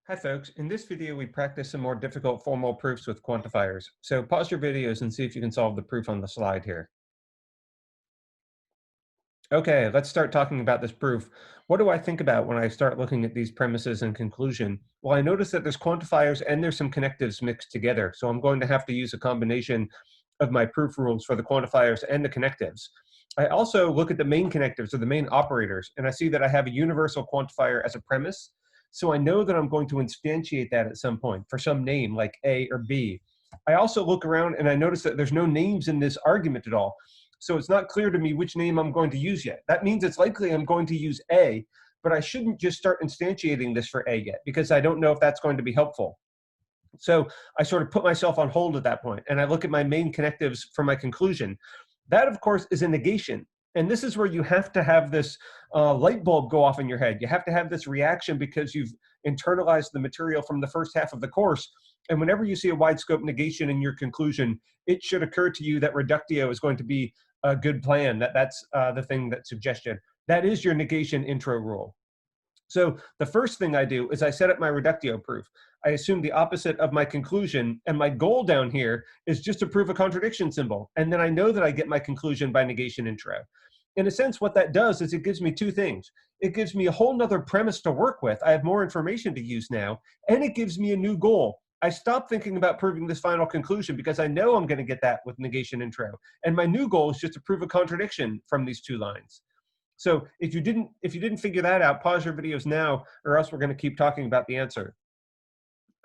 Hi folks, in this video we practice some more difficult formal proofs with quantifiers. So pause your videos and see if you can solve the proof on the slide here. Okay, let's start talking about this proof. What do I think about when I start looking at these premises and conclusion? Well, I notice that there's quantifiers and there's some connectives mixed together. So I'm going to have to use a combination of my proof rules for the quantifiers and the connectives. I also look at the main connectives or the main operators, and I see that I have a universal quantifier as a premise. So I know that I'm going to instantiate that at some point for some name like A or B. I also look around and I notice that there's no names in this argument at all. So it's not clear to me which name I'm going to use yet. That means it's likely I'm going to use A, but I shouldn't just start instantiating this for A yet because I don't know if that's going to be helpful. So I sort of put myself on hold at that point and I look at my main connectives for my conclusion. That, of course, is a negation. And this is where you have to have this light bulb go off in your head. You have to have this reaction because you've internalized the material from the first half of the course. And whenever you see a wide scope negation in your conclusion, it should occur to you that reductio is going to be a good plan, that's the thing that's suggested. That is your negation intro rule. So the first thing I do is I set up my reductio proof. I assume the opposite of my conclusion, and my goal down here is just to prove a contradiction symbol. And then I know that I get my conclusion by negation intro. In a sense, what that does is it gives me two things. It gives me a whole nother premise to work with. I have more information to use now, and it gives me a new goal. I stop thinking about proving this final conclusion because I know I'm going to get that with negation intro. And my new goal is just to prove a contradiction from these two lines. So if you didn't figure that out, pause your videos now, or else we're going to keep talking about the answer.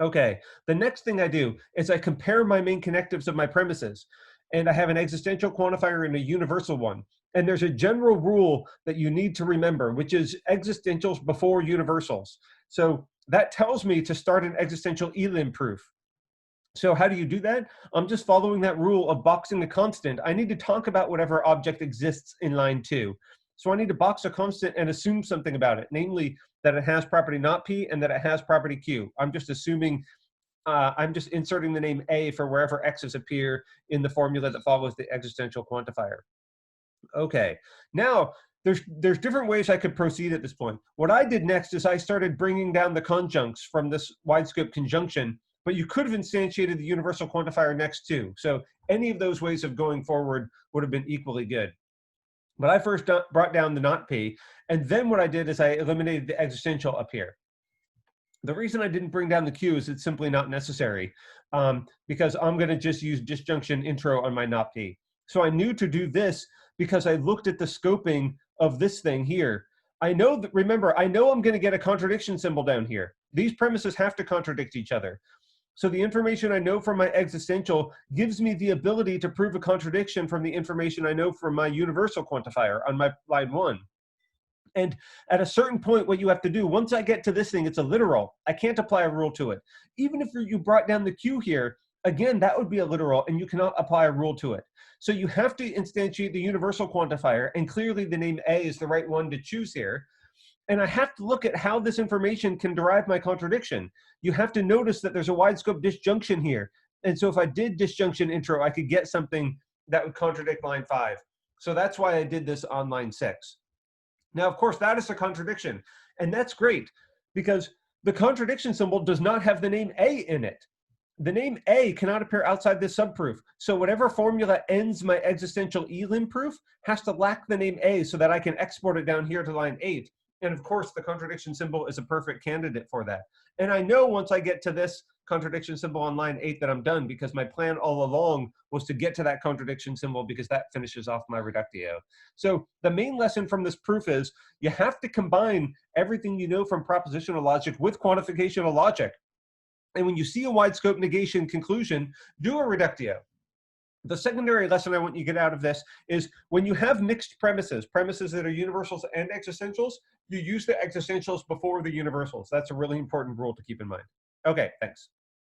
Okay, the next thing I do is I compare my main connectives of my premises, and I have an existential quantifier and a universal one. And there's a general rule that you need to remember, which is existentials before universals. So that tells me to start an existential elim proof. So how do you do that? I'm just following that rule of boxing a constant. I need to talk about whatever object exists in line 2. So I need to box a constant and assume something about it, namely that it has property not P and that it has property Q. I'm just assuming, I'm just inserting the name A for wherever X's appear in the formula that follows the existential quantifier. Okay, now there's different ways I could proceed at this point. What I did next is I started bringing down the conjuncts from this wide scope conjunction, but you could have instantiated the universal quantifier next too. So any of those ways of going forward would have been equally good. But I first brought down the not P, and then what I did is I eliminated the existential up here. The reason I didn't bring down the Q is it's simply not necessary, because I'm going to just use disjunction intro on my not P. So I knew to do this because I looked at the scoping of this thing here. I know that, remember, I know I'm going to get a contradiction symbol down here. These premises have to contradict each other. So the information I know from my existential gives me the ability to prove a contradiction from the information I know from my universal quantifier on my line 1. And at a certain point, what you have to do, once I get to this thing, it's a literal. I can't apply a rule to it. Even if you brought down the Q here, again, that would be a literal, and you cannot apply a rule to it. So you have to instantiate the universal quantifier, and clearly the name A is the right one to choose here. And I have to look at how this information can derive my contradiction. You have to notice that there's a wide scope disjunction here. And so if I did disjunction intro, I could get something that would contradict line 5. So that's why I did this on line 6. Now, of course, that is a contradiction. And that's great because the contradiction symbol does not have the name A in it. The name A cannot appear outside this subproof. So whatever formula ends my existential elim proof has to lack the name A so that I can export it down here to line 8. And of course, the contradiction symbol is a perfect candidate for that. And I know once I get to this contradiction symbol on line 8 that I'm done because my plan all along was to get to that contradiction symbol because that finishes off my reductio. So the main lesson from this proof is you have to combine everything you know from propositional logic with quantificational logic. And when you see a wide scope negation conclusion, do a reductio. The secondary lesson I want you to get out of this is when you have mixed premises, premises that are universals and existentials, you use the existentials before the universals. That's a really important rule to keep in mind. Okay, thanks.